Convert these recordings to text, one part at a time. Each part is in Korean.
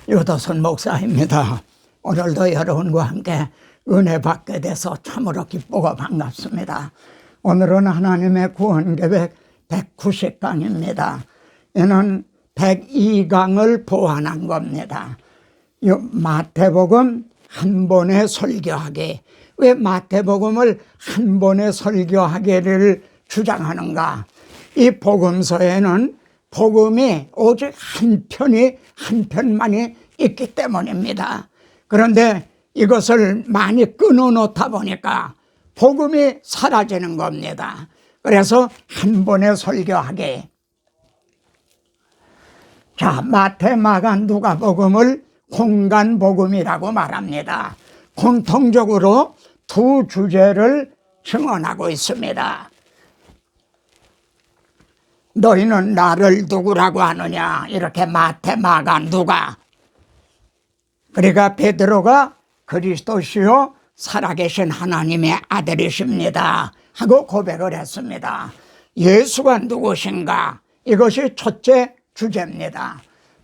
유도선 목사입니다. 오늘도 여러분과 함께 은혜 받게 돼서 참으로 기쁘고 반갑습니다. 오늘은 하나님의 구원 계획 190강입니다. 이는 102강을 보완한 겁니다. 마태복음 한 번에 설교하기. 왜 마태복음을 한 번에 설교하기를 주장하는가? 이 복음서에는 복음이 오직 한 편만이 있기 때문입니다. 그런데 이것을 많이 끊어놓다 보니까 복음이 사라지는 겁니다. 그래서 한 번에 설교하게. 자, 마태, 마가, 누가복음을 공간복음이라고 말합니다. 공통적으로 두 주제를 증언하고 있습니다. 너희는 나를 누구라고 하느냐? 이렇게 마태, 마가, 누가. 그러니까 베드로가 그리스도시요 살아계신 하나님의 아들이십니다 하고 고백을 했습니다. 예수가 누구신가? 이것이 첫째 주제입니다.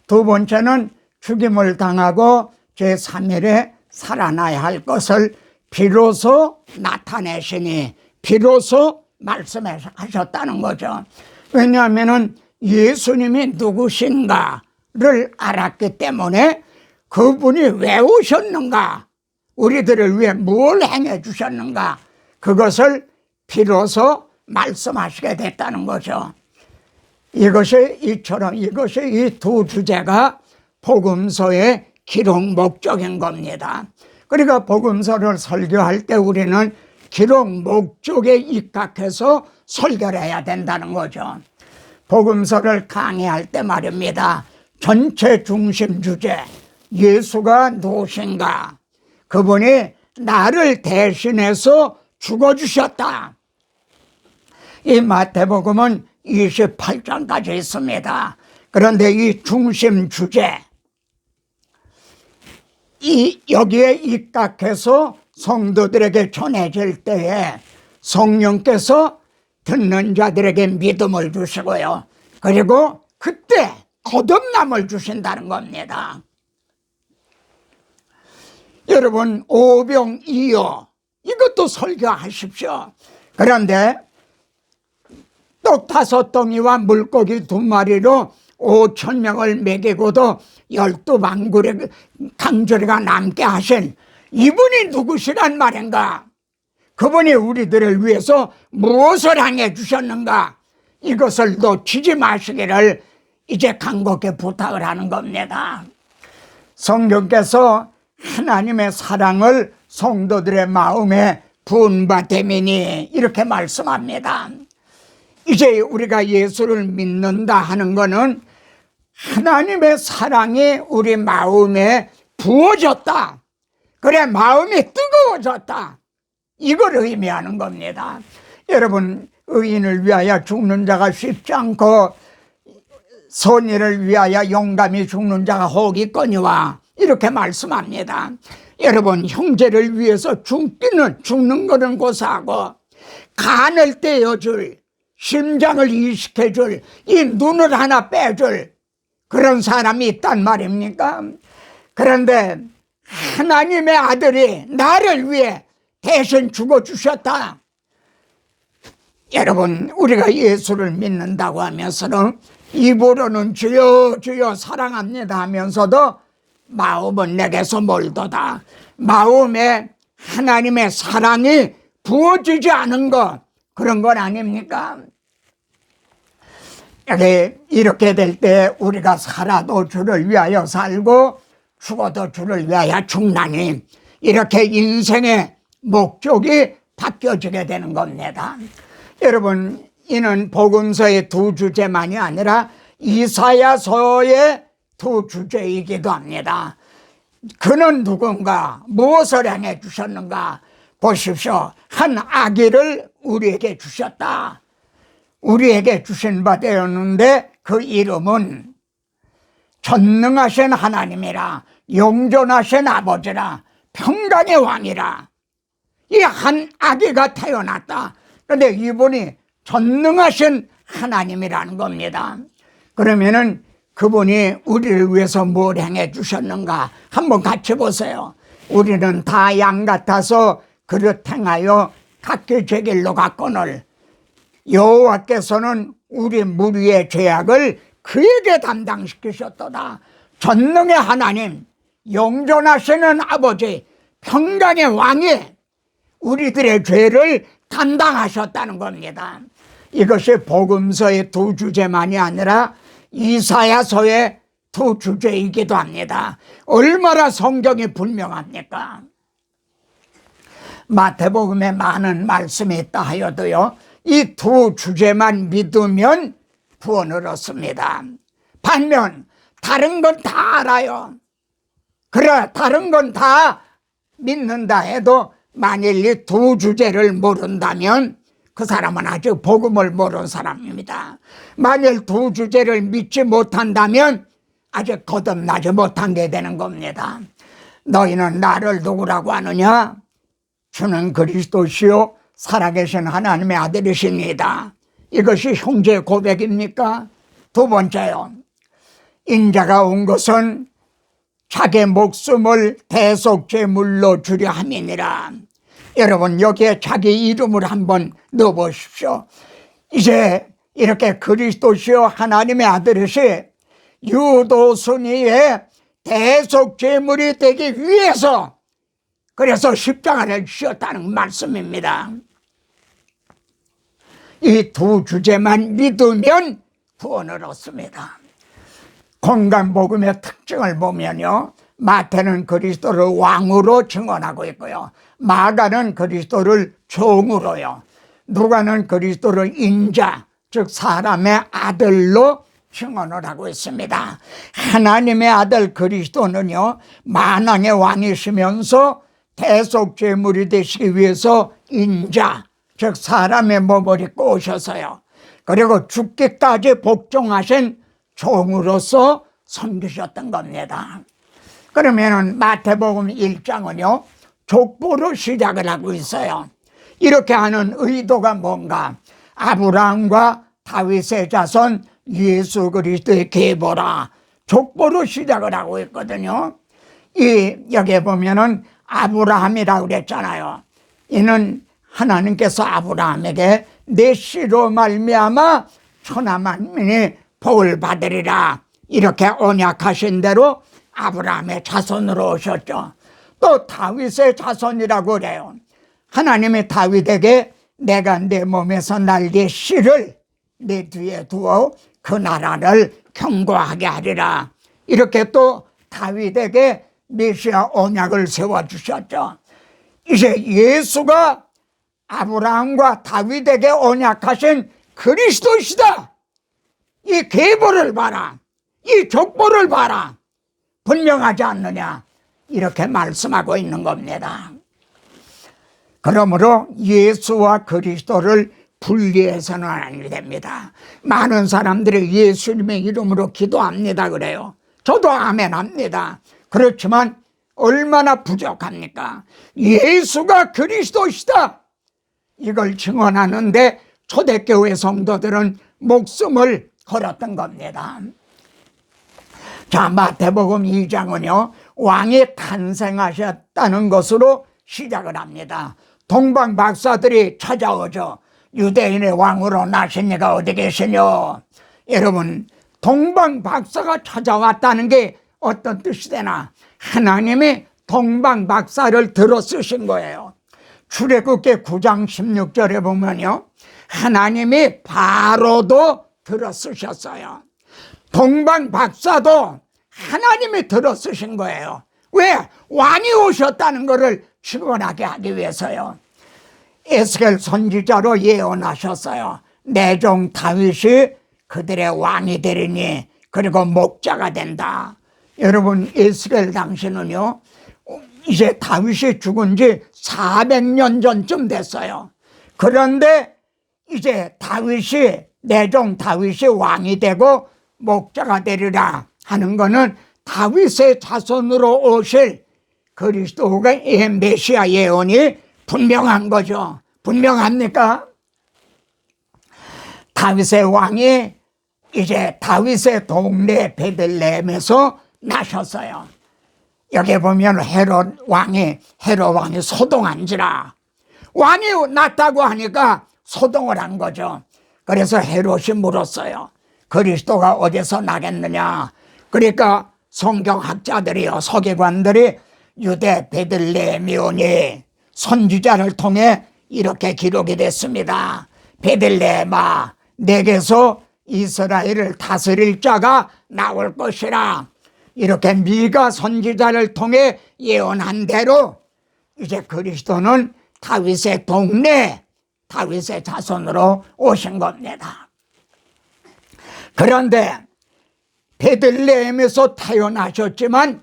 두 번째는 죽임을 당하고 제3일에 살아나야 할 것을 비로소 나타내시니 비로소 말씀하셨다는 거죠. 왜냐하면 예수님이 누구신가를 알았기 때문에 그분이 왜 오셨는가, 우리들을 위해 뭘 행해 주셨는가, 그것을 비로소 말씀하시게 됐다는 거죠. 이것이 이 두 주제가 복음서의 기록 목적인 겁니다. 그러니까 복음서를 설교할 때 우리는 기록 목적에 입각해서 설교를 해야 된다는 거죠. 복음서를 강의할 때 말입니다. 전체 중심 주제, 예수가 누구신가? 그분이 나를 대신해서 죽어주셨다. 이 마태복음은 28장까지 있습니다. 그런데 이 중심 주제, 여기에 입각해서 성도들에게 전해질 때에 성령께서 듣는 자들에게 믿음을 주시고요. 그리고 그때 거듭남을 주신다는 겁니다. 여러분, 오병이어 이것도 설교하십시오. 그런데 떡 5덩이와 물고기 2마리로 5,000명을 먹이고도 12방울의 강조리가 남게 하신 이분이 누구시란 말인가? 그분이 우리들을 위해서 무엇을 행해 주셨는가? 이것을 놓치지 마시기를 이제 간곡히 부탁을 하는 겁니다. 성경께서 하나님의 사랑을 성도들의 마음에 부은 바 되미니 이렇게 말씀합니다. 이제 우리가 예수를 믿는다 하는 것은 하나님의 사랑이 우리 마음에 부어졌다. 그래, 마음이 뜨거워졌다. 이걸 의미하는 겁니다. 여러분, 의인을 위하여 죽는 자가 쉽지 않고 선의를 위하여 용감히 죽는 자가 혹이거니와 이렇게 말씀합니다. 여러분, 형제를 위해서 죽는 것은 고사하고 간을 떼어줄, 심장을 이식해줄, 이 눈을 하나 빼줄 그런 사람이 있단 말입니까? 그런데 하나님의 아들이 나를 위해 대신 죽어주셨다. 여러분, 우리가 예수를 믿는다고 하면서는 입으로는 주여 주여 사랑합니다 하면서도 마음은 내게서 멀도다. 마음에 하나님의 사랑이 부어지지 않은 것, 그런 건 아닙니까? 이렇게 될 때 우리가 살아도 주를 위하여 살고 죽어도 주를 위하여 죽나니 이렇게 인생의 목적이 바뀌어지게 되는 겁니다. 여러분, 이는 복음서의 두 주제만이 아니라 이사야서의 두 주제이기도 합니다. 그는 누군가, 무엇을 행해 주셨는가? 보십시오. 한 아기를 우리에게 주셨다. 우리에게 주신 바 되었는데 그 이름은 전능하신 하나님이라, 영존하신 아버지라, 평강의 왕이라. 이 한 아기가 태어났다. 그런데 이분이 전능하신 하나님이라는 겁니다. 그러면은 그분이 우리를 위해서 뭘 행해 주셨는가 한번 같이 보세요. 우리는 다 양 같아서 그릇 행하여 각기 제 길로 갔거늘 여호와께서는 우리 무리의 죄악을 그에게 담당시키셨도다. 전능의 하나님, 영존하시는 아버지, 평강의 왕이 우리들의 죄를 담당하셨다는 겁니다. 이것이 복음서의 두 주제만이 아니라 이사야서의 두 주제이기도 합니다. 얼마나 성경이 분명합니까? 마태복음에 많은 말씀이 있다 하여도요, 이 두 주제만 믿으면 구원을 얻습니다. 반면 다른 건 다 알아요. 그래, 다른 건 다 믿는다 해도 만일 이 두 주제를 모른다면 그 사람은 아직 복음을 모르는 사람입니다. 만일 두 주제를 믿지 못한다면 아직 거듭나지 못한 게 되는 겁니다. 너희는 나를 누구라고 하느냐? 주는 그리스도시요 살아계신 하나님의 아들이십니다. 이것이 형제 고백입니까? 두 번째요, 인자가 온 것은 자기 목숨을 대속제물로 주려 함이니라. 여러분, 여기에 자기 이름을 한번 넣어보십시오. 이제 이렇게 그리스도시요 하나님의 아들이시 유도순이의 대속제물이 되기 위해서 그래서 십자가를 지었다는 말씀입니다. 이 두 주제만 믿으면 구원을 얻습니다. 공간복음의 특징을 보면요, 마태는 그리스도를 왕으로 증언하고 있고요, 마가는 그리스도를 종으로요, 누가는 그리스도를 인자, 즉 사람의 아들로 증언을 하고 있습니다. 하나님의 아들 그리스도는요, 만왕의 왕이시면서 대속제물이 되시기 위해서 인자, 즉 사람의 몸을 입고 오셔서요, 그리고 죽기까지 복종하신 종으로서 섬기셨던 겁니다. 그러면은 마태복음 1장은요 족보로 시작을 하고 있어요. 이렇게 하는 의도가 뭔가? 아브라함과 다윗의 자손 예수 그리스도의 계보라, 족보로 시작을 하고 있거든요. 여기에 보면은 아브라함이라고 그랬잖아요. 이는 하나님께서 아브라함에게 내 씨로 말미암아 천하 만민이 복을 받으리라, 이렇게 언약하신 대로 아브라함의 자손으로 오셨죠. 또 다윗의 자손이라고 그래요. 하나님이 다윗에게 내가 내 몸에서 날개 씨를 내 뒤에 두어 그 나라를 견고하게 하리라, 이렇게 또 다윗에게 메시아 언약을 세워주셨죠. 이제 예수가 아브라함과 다윗에게 언약하신 그리스도시다. 이 계보를 봐라, 이 족보를 봐라, 분명하지 않느냐, 이렇게 말씀하고 있는 겁니다. 그러므로 예수와 그리스도를 분리해서는 안 됩니다. 많은 사람들이 예수님의 이름으로 기도합니다 그래요. 저도 아멘 합니다. 그렇지만 얼마나 부족합니까? 예수가 그리스도시다, 이걸 증언하는데 초대교회 성도들은 목숨을 걸었던 겁니다. 자, 마태복음 2장은요 왕이 탄생하셨다는 것으로 시작을 합니다. 동방 박사들이 찾아오죠. 유대인의 왕으로 나신 이가 어디 계시뇨? 여러분, 동방 박사가 찾아왔다는 게 어떤 뜻이 되나? 하나님이 동방 박사를 들어 쓰신 거예요. 출애굽기 9장 16절에 보면요, 하나님이 바로도 들어 쓰셨어요. 동방 박사도 하나님이 들어 쓰신 거예요. 왜? 왕이 오셨다는 것을 증언하게 하기 위해서요. 에스겔 선지자로 예언하셨어요. 내 종 다윗이 그들의 왕이 되리니 그리고 목자가 된다. 여러분, 에스겔 당시는요 이제 다윗이 죽은 지 400년 전쯤 됐어요. 그런데 이제 다윗이, 내 종 다윗이 왕이 되고 목자가 되리라 하는 것은 다윗의 자손으로 오실 그리스도의 메시아 예언이 분명한 거죠. 분명합니까? 다윗의 왕이 이제 다윗의 동네 베들레헴에서 나셨어요. 여기 보면 헤롯 왕이 소동한지라, 왕이 났다고 하니까 소동을 한 거죠. 그래서 헤롯이 물었어요. 그리스도가 어디서 나겠느냐? 그러니까 성경학자들이요, 서기관들이 유대 베들레헴이오니 선지자를 통해 이렇게 기록이 됐습니다. 베들레헴아, 내게서 이스라엘을 다스릴 자가 나올 것이라. 이렇게 미가 선지자를 통해 예언한 대로 이제 그리스도는 다윗의 동네, 다윗의 자손으로 오신 겁니다. 그런데 베들레헴에서 태어나셨지만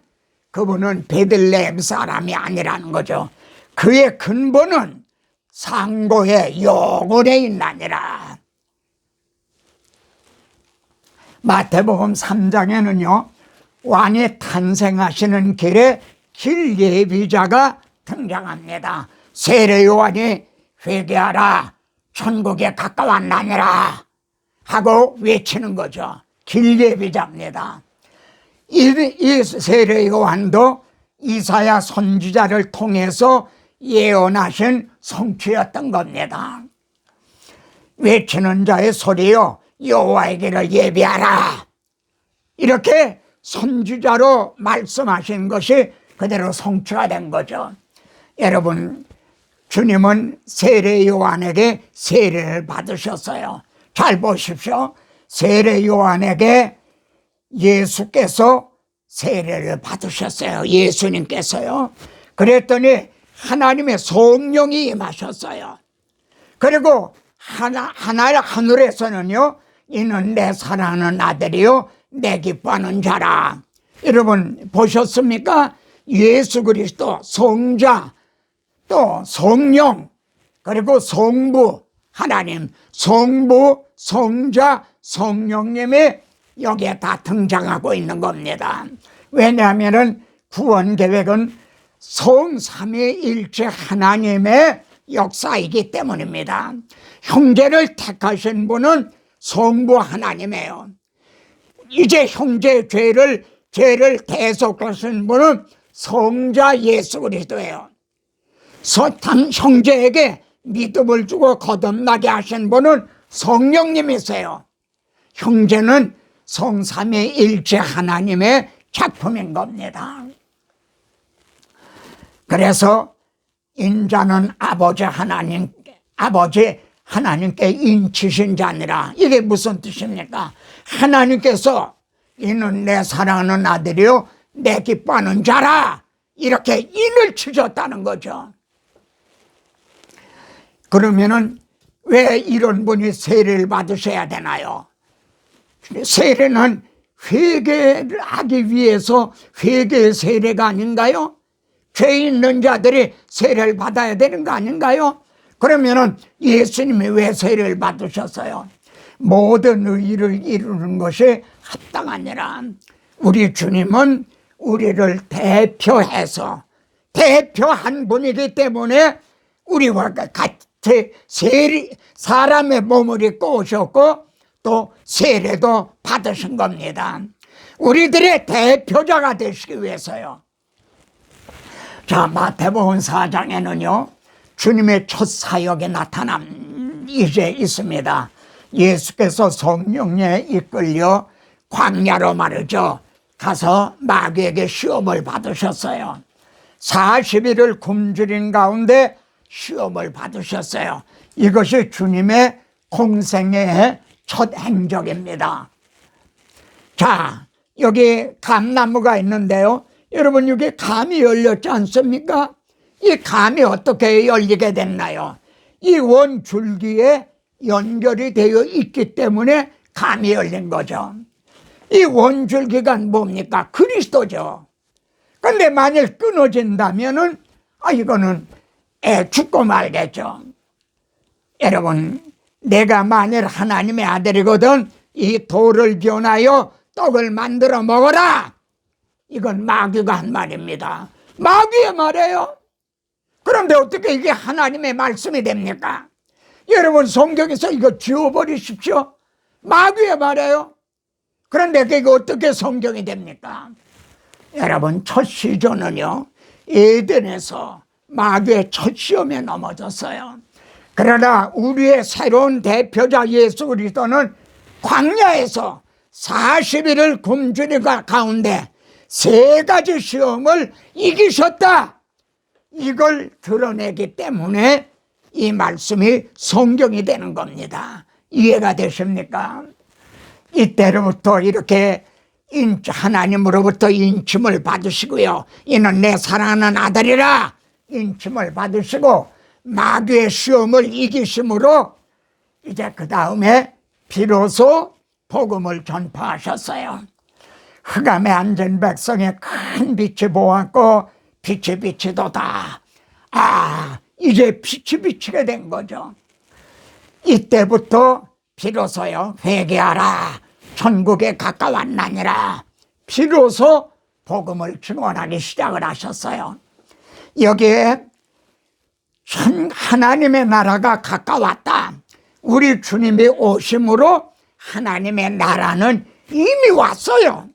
그분은 베들레헴 사람이 아니라는 거죠. 그의 근본은 상고의 영혼에 있나니라. 마태복음 3장에는요 왕이 탄생하시는 길에 길 예비자가 등장합니다. 세례 요한이 회개하라, 천국에 가까웠나니라 하고 외치는 거죠. 길 예비자입니다. 이 세례 요한도 이사야 선지자를 통해서 예언하신 성취였던 겁니다. 외치는 자의 소리요, 여호와의 길을 예비하라, 이렇게 선지자로 말씀하신 것이 그대로 성취가 된 거죠. 여러분, 주님은 세례 요한에게 세례를 받으셨어요. 잘 보십시오. 세례 요한에게 예수께서 세례를 받으셨어요. 예수님께서요. 그랬더니 하나님의 성령이 임하셨어요. 그리고 하늘에서는요, 이는 내 사랑하는 아들이요 내 기뻐하는 자라. 여러분 보셨습니까? 예수 그리스도 성자, 또 성령, 그리고 성부, 하나님 성부, 성자, 성령님이 여기에 다 등장하고 있는 겁니다. 왜냐하면 구원 계획은 성삼위일체 하나님의 역사이기 때문입니다. 형제를 택하신 분은 성부 하나님이에요. 이제 형제의 죄를 대속하신 분은 성자 예수 그리스도예요. 형제에게 믿음을 주고 거듭나게 하신 분은 성령님이세요. 형제는 성삼위일체 하나님의 작품인 겁니다. 그래서 인자는 아버지 하나님께 인치신 자니라. 이게 무슨 뜻입니까? 하나님께서 이는 내 사랑하는 아들이요 내 기뻐하는 자라, 이렇게 인을 치셨다는 거죠. 그러면은 왜 이런 분이 세례를 받으셔야 되나요? 세례는 회개를 하기 위해서 회개의 세례가 아닌가요? 죄 있는 자들이 세례를 받아야 되는 거 아닌가요? 그러면은 예수님이 왜 세례를 받으셨어요? 모든 의를 이루는 것이 합당하니라. 우리 주님은 우리를 대표해서 대표한 분이기 때문에 우리와 같이 사람의 몸을 입고 오셨고 또 세례도 받으신 겁니다. 우리들의 대표자가 되시기 위해서요. 자, 마태복음 4장에는요 주님의 첫 사역에 나타남 이제 있습니다. 예수께서 성령에 이끌려 광야로 말이죠 가서 마귀에게 시험을 받으셨어요. 40일을 굶주린 가운데 시험을 받으셨어요. 이것이 주님의 공생의 첫 행적입니다. 자, 여기 감나무가 있는데요. 여러분, 여기 감이 열렸지 않습니까? 이 감이 어떻게 열리게 됐나요? 이 원줄기에 연결이 되어 있기 때문에 감이 열린 거죠. 이 원줄기가 뭡니까? 그리스도죠. 근데 만일 끊어진다면은 이거는 죽고 말겠죠. 여러분, 내가 만일 하나님의 아들이거든 이 돌을 변하여 떡을 만들어 먹어라, 이건 마귀가 한 말입니다. 마귀의 말이에요. 그런데 어떻게 이게 하나님의 말씀이 됩니까? 여러분, 성경에서 이거 지워버리십시오. 마귀의 말이에요. 그런데 그게 어떻게 성경이 됩니까? 여러분, 첫 시조는요, 에덴에서 마귀의 첫 시험에 넘어졌어요. 그러나 우리의 새로운 대표자 예수 그리스도는 광야에서 40일을 굶주린 가운데 3가지 시험을 이기셨다. 이걸 드러내기 때문에 이 말씀이 성경이 되는 겁니다. 이해가 되십니까? 이때로부터 이렇게 하나님으로부터 인침을 받으시고요, 이는 내 사랑하는 아들이라 인침을 받으시고 마귀의 시험을 이기심으로 이제 그 다음에 비로소 복음을 전파하셨어요. 흑암에 앉은 백성의 큰 빛이 보았고 빛이 비치도다. 이제 빛이 비치게 된 거죠. 이때부터 비로소요, 회개하라, 천국에 가까웠나니라, 비로소 복음을 증언하기 시작을 하셨어요. 여기에 하나님의 나라가 가까웠다. 우리 주님이 오심으로 하나님의 나라는 이미 왔어요.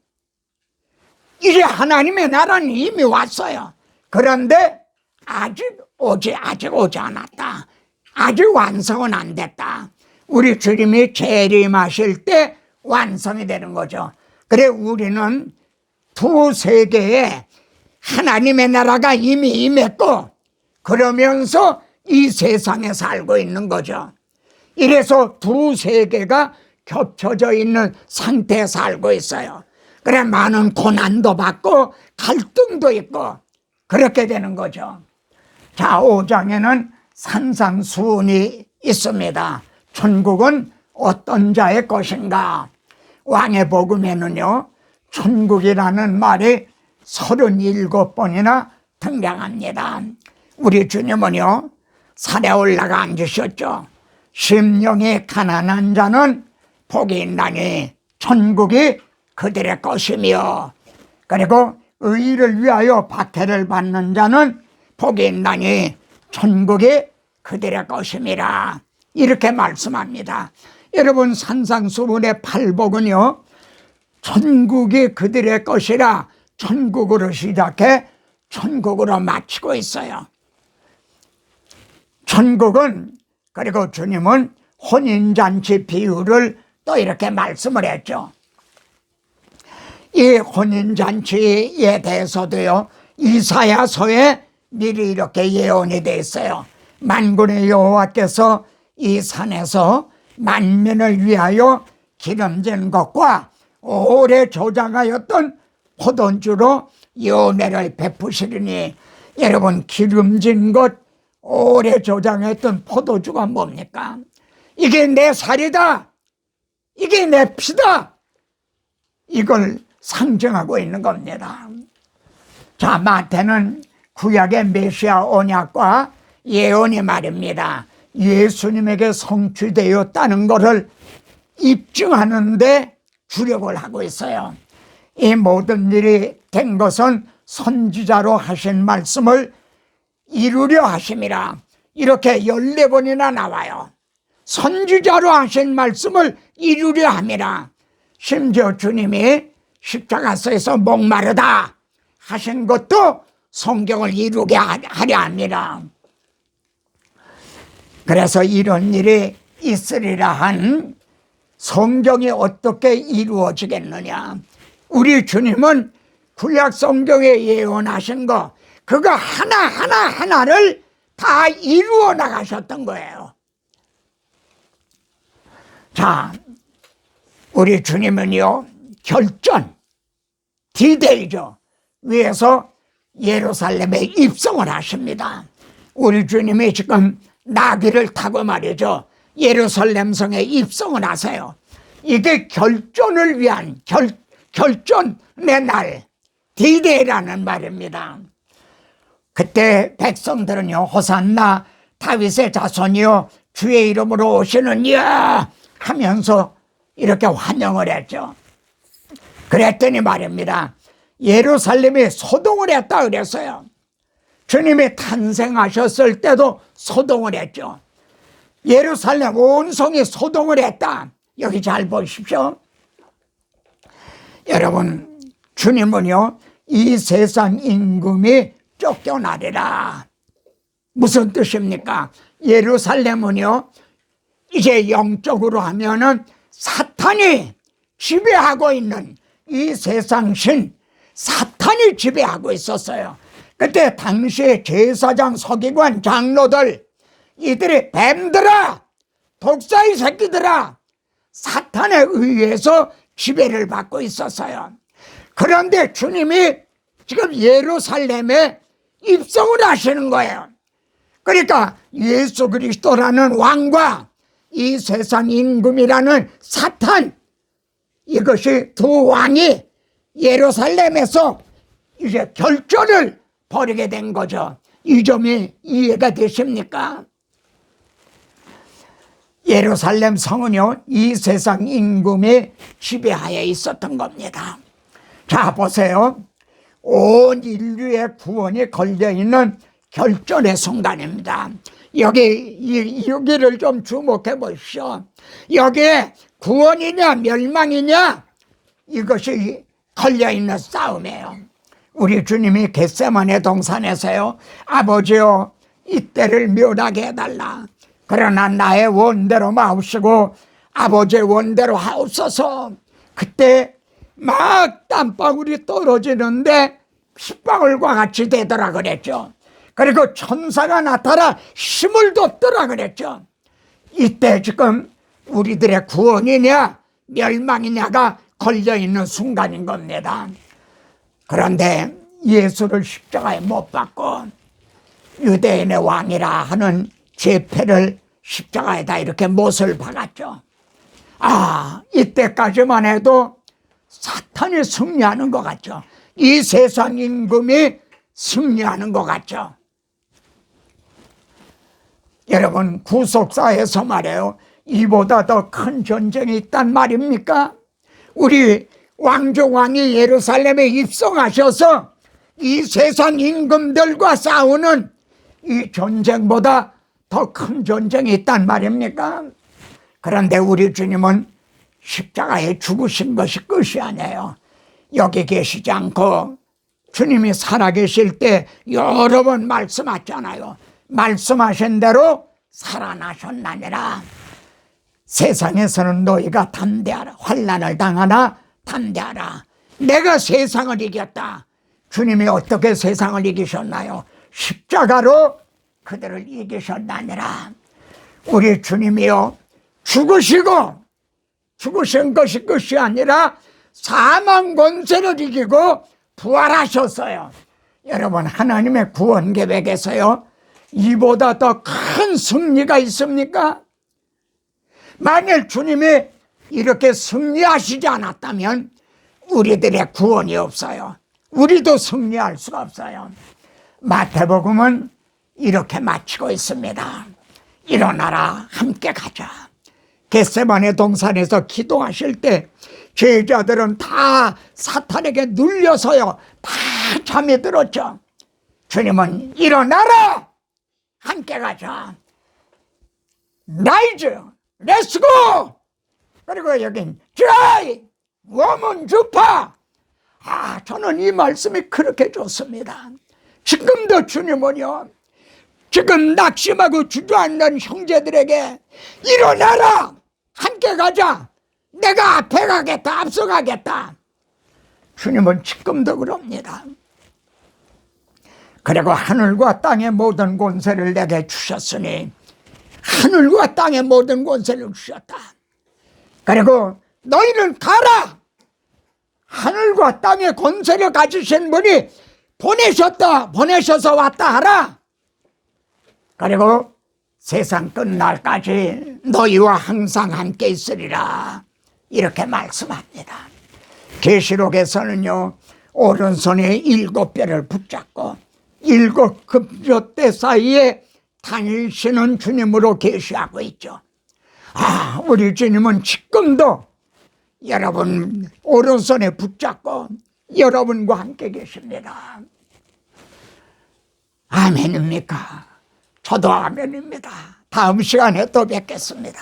이제 하나님의 나라는 이미 왔어요. 그런데 아직 오지 않았다. 아직 완성은 안 됐다. 우리 주님이 재림하실 때 완성이 되는 거죠. 그래, 우리는 두 세계에 하나님의 나라가 이미 임했고 그러면서 이 세상에 살고 있는 거죠. 이래서 두 세계가 겹쳐져 있는 상태에 살고 있어요. 그래, 많은 고난도 받고 갈등도 있고 그렇게 되는 거죠. 자, 5장에는 산상수훈이 있습니다. 천국은 어떤 자의 것인가? 왕의 복음에는요, 천국이라는 말이 37번이나 등장합니다. 우리 주님은요, 산에 올라가 앉으셨죠. 심령이 가난한 자는 복이 있나니 천국이 그들의 것이며, 그리고 의를 위하여 박해를 받는 자는 복이 있나니 천국이 그들의 것임이라, 이렇게 말씀합니다. 여러분, 산상수훈의 8복은요, 천국이 그들의 것이라 천국으로 시작해 천국으로 마치고 있어요. 천국은, 그리고 주님은 혼인잔치 비유를 또 이렇게 말씀을 했죠. 이 혼인잔치에 대해서도요, 이사야서에 미리 이렇게 예언이 되어 있어요. 만군의 여호와께서 이 산에서 만민을 위하여 기름진 것과 오래 저장하였던 포도주로 연회를 베푸시리니, 여러분, 기름진 것, 오래 저장했던 포도주가 뭡니까? 이게 내 살이다, 이게 내 피다, 이걸 상징하고 있는 겁니다. 자, 마태는 구약의 메시아 언약과 예언이 말입니다, 예수님에게 성취되었다는 것을 입증하는데 주력을 하고 있어요. 이 모든 일이 된 것은 선지자로 하신 말씀을 이루려 하심이라, 이렇게 14번이나 나와요. 선지자로 하신 말씀을 이루려 함이라. 심지어 주님이 십자가에서 목마르다 하신 것도 성경을 이루게 하려 합니다. 그래서 이런 일이 있으리라 한 성경이 어떻게 이루어지겠느냐? 우리 주님은 구약 성경에 예언하신 거, 그거 하나를 다 이루어 나가셨던 거예요. 자, 우리 주님은요, 결전, 디데이죠, 위에서 예루살렘에 입성을 하십니다. 우리 주님이 지금 나귀를 타고 말이죠, 예루살렘 성에 입성을 하세요. 이게 결전을 위한 결전의 날, 디데이라는 말입니다. 그때 백성들은요, 호산나 다윗의 자손이요 주의 이름으로 오시는 이야 하면서 이렇게 환영을 했죠. 그랬더니 말입니다, 예루살렘이 소동을 했다 그랬어요. 주님이 탄생하셨을 때도 소동을 했죠. 예루살렘 온 성이 소동을 했다. 여기 잘 보십시오. 여러분, 주님은요, 이 세상 임금이 쫓겨나리라. 무슨 뜻입니까? 예루살렘은요, 이제 영적으로 하면은 사탄이 지배하고 있는 이 세상 신, 사탄이 지배하고 있었어요. 그때 당시에 제사장, 서기관, 장로들, 이들이 뱀들아, 독사의 새끼들아, 사탄에 의해서 지배를 받고 있었어요. 그런데 주님이 지금 예루살렘에 입성을 하시는 거예요. 그러니까 예수 그리스도라는 왕과 이 세상 임금이라는 사탄, 이것이 두 왕이 예루살렘에서 이제 결전을 벌이게 된 거죠. 이 점이 이해가 되십니까? 예루살렘 성은요, 이 세상 임금이 지배하에 있었던 겁니다. 자, 보세요. 온 인류의 구원이 걸려있는 결전의 순간입니다. 여기를 좀 주목해 보십시오. 여기에 구원이냐 멸망이냐, 이것이 걸려있는 싸움이에요. 우리 주님이 겟세마네 동산에서요, 아버지요, 이때를 멸하게 해달라. 그러나 나의 원대로 마옵시고 아버지의 원대로 하옵소서. 그때 막 땀방울이 떨어지는데 핏방울과 같이 되더라 그랬죠. 그리고 천사가 나타나 힘을 돋더라 그랬죠. 이때 지금 우리들의 구원이냐 멸망이냐가 걸려있는 순간인 겁니다. 그런데 예수를 십자가에 못 박고 유대인의 왕이라 하는 제패를 십자가에다 이렇게 못을 박았죠. 아, 이때까지만 해도 사탄이 승리하는 것 같죠. 이 세상 임금이 승리하는 것 같죠. 여러분, 구속사에서 말해요, 이보다 더 큰 전쟁이 있단 말입니까? 우리 왕조왕이 예루살렘에 입성하셔서 이 세상 임금들과 싸우는 이 전쟁보다 더 큰 전쟁이 있단 말입니까? 그런데 우리 주님은 십자가에 죽으신 것이 끝이 아니에요. 여기 계시지 않고 주님이 살아계실 때 여러 번 말씀하셨잖아요. 말씀하신 대로 살아나셨나니라. 세상에서는 너희가 담대하라. 환난을 당하나 담대하라. 내가 세상을 이겼다. 주님이 어떻게 세상을 이기셨나요? 십자가로 그들을 이기셨나니라. 우리 주님이요, 죽으신 것이 끝이 아니라 사망 권세를 이기고 부활하셨어요. 여러분, 하나님의 구원 계획에서요, 이보다 더 큰 승리가 있습니까? 만일 주님이 이렇게 승리하시지 않았다면 우리들의 구원이 없어요. 우리도 승리할 수가 없어요. 마태복음은 이렇게 마치고 있습니다. 일어나라, 함께 가자. 겟세마네 동산에서 기도하실 때 제자들은 다 사탄에게 눌려서요, 다 잠이 들었죠. 주님은 일어나라, 함께 가자. 라이즈, 렛츠고. 그리고 여긴 드라이, 워먼 주파. 아, 저는 이 말씀이 그렇게 좋습니다. 지금도 주님은요, 지금 낙심하고 주저앉는 형제들에게 일어나라, 함께 가자. 내가 앞에 가겠다, 앞서가겠다. 주님은 지금도 그럽니다. 그리고 하늘과 땅의 모든 권세를 내게 주셨으니, 하늘과 땅의 모든 권세를 주셨다. 그리고 너희는 가라. 하늘과 땅의 권세를 가지신 분이 보내셔서 왔다 하라. 그리고 세상 끝날까지 너희와 항상 함께 있으리라. 이렇게 말씀합니다. 계시록에서는요, 오른손에 7뼈를 붙잡고 7급조 사이에 다니시는 주님으로 계시하고 있죠. 아, 우리 주님은 지금도 여러분 오른손에 붙잡고 여러분과 함께 계십니다. 아멘입니까? 저도 아멘입니다. 다음 시간에 또 뵙겠습니다.